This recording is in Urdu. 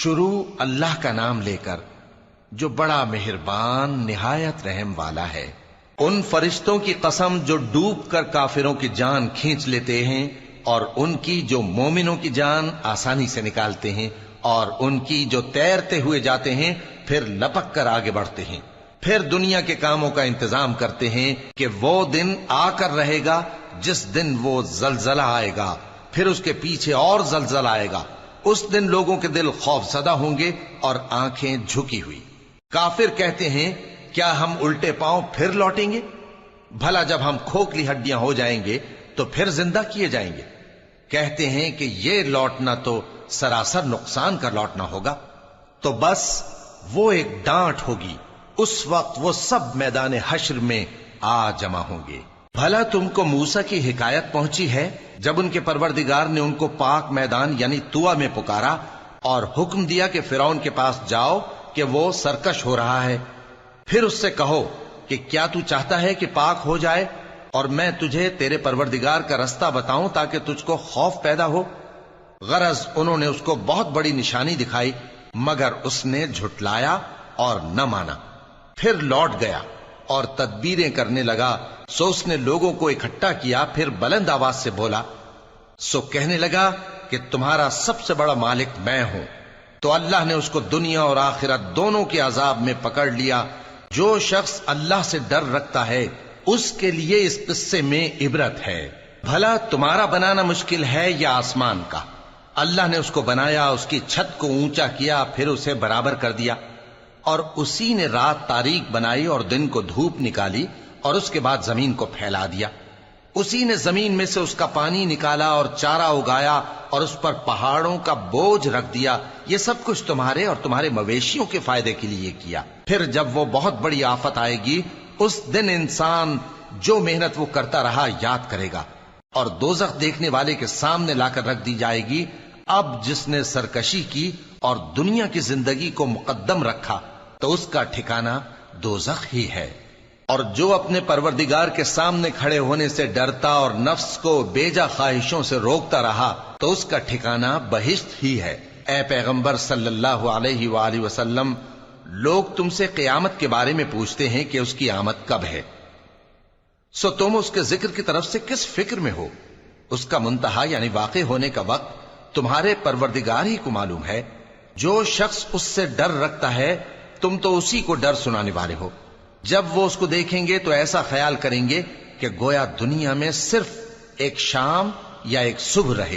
شروع اللہ کا نام لے کر جو بڑا مہربان نہایت رحم والا ہے۔ ان فرشتوں کی قسم جو ڈوب کر کافروں کی جان کھینچ لیتے ہیں، اور ان کی جو مومنوں کی جان آسانی سے نکالتے ہیں، اور ان کی جو تیرتے ہوئے جاتے ہیں پھر لپک کر آگے بڑھتے ہیں، پھر دنیا کے کاموں کا انتظام کرتے ہیں کہ وہ دن آ کر رہے گا جس دن وہ زلزلہ آئے گا، پھر اس کے پیچھے اور زلزلہ آئے گا۔ اس دن لوگوں کے دل خوف زدہ ہوں گے اور آنکھیں جھکی ہوئی۔ کافر کہتے ہیں کیا ہم الٹے پاؤں پھر لوٹیں گے؟ بھلا جب ہم کھوکھلی ہڈیاں ہو جائیں گے تو پھر زندہ کیے جائیں گے؟ کہتے ہیں کہ یہ لوٹنا تو سراسر نقصان کا لوٹنا ہوگا۔ تو بس وہ ایک ڈانٹ ہوگی، اس وقت وہ سب میدان حشر میں آ جمع ہوں گے۔ بھلا تم کو موسیٰ کی حکایت پہنچی ہے جب ان کے پروردگار نے ان کو پاک میدان یعنی طویٰ میں پکارا اور حکم دیا کہ فرعون کے پاس جاؤ کہ وہ سرکش ہو رہا ہے، پھر اس سے کہو کہ کیا تو چاہتا ہے کہ پاک ہو جائے اور میں تجھے تیرے پروردگار کا رستہ بتاؤں تاکہ تجھ کو خوف پیدا ہو؟ غرض انہوں نے اس کو بہت بڑی نشانی دکھائی مگر اس نے جھٹلایا اور نہ مانا، پھر لوٹ گیا اور تدبیریں کرنے لگا۔ سو اس نے لوگوں کو اکٹھا کیا، پھر بلند آواز سے بولا، سو کہنے لگا کہ تمہارا سب سے بڑا مالک میں ہوں۔ تو اللہ نے اس کو دنیا اور آخرت دونوں کے عذاب میں پکڑ لیا۔ جو شخص اللہ سے ڈر رکھتا ہے اس کے لیے اس قصے میں عبرت ہے۔ بھلا تمہارا بنانا مشکل ہے یا آسمان کا؟ اللہ نے اس کو بنایا، اس کی چھت کو اونچا کیا، پھر اسے برابر کر دیا، اور اسی نے رات تاریک بنائی اور دن کو دھوپ نکالی، اور اس کے بعد زمین کو پھیلا دیا۔ اسی نے زمین میں سے اس کا پانی نکالا اور چارہ اگایا اور اس پر پہاڑوں کا بوجھ رکھ دیا۔ یہ سب کچھ تمہارے اور تمہارے مویشیوں کے فائدے کے لیے کیا۔ پھر جب وہ بہت بڑی آفت آئے گی اس دن انسان جو محنت وہ کرتا رہا یاد کرے گا، اور دوزخ دیکھنے والے کے سامنے لا کر رکھ دی جائے گی۔ اب جس نے سرکشی کی اور دنیا کی زندگی کو مقدم رکھا تو اس کا ٹھکانہ دوزخ ہی ہے، اور جو اپنے پروردگار کے سامنے کھڑے ہونے سے ڈرتا اور نفس کو بیجا خواہشوں سے روکتا رہا تو اس کا ٹھکانہ بہشت ہی ہے۔ اے پیغمبر صلی اللہ علیہ وآلہ وسلم، لوگ تم سے قیامت کے بارے میں پوچھتے ہیں کہ اس کی آمد کب ہے، سو تم اس کے ذکر کی طرف سے کس فکر میں ہو؟ اس کا منتہا یعنی واقع ہونے کا وقت تمہارے پروردگار ہی کو معلوم ہے۔ جو شخص اس سے ڈر رکھتا ہے تم تو اسی کو ڈر سنانے والے ہو۔ جب وہ اس کو دیکھیں گے تو ایسا خیال کریں گے کہ گویا دنیا میں صرف ایک شام یا ایک صبح رہے۔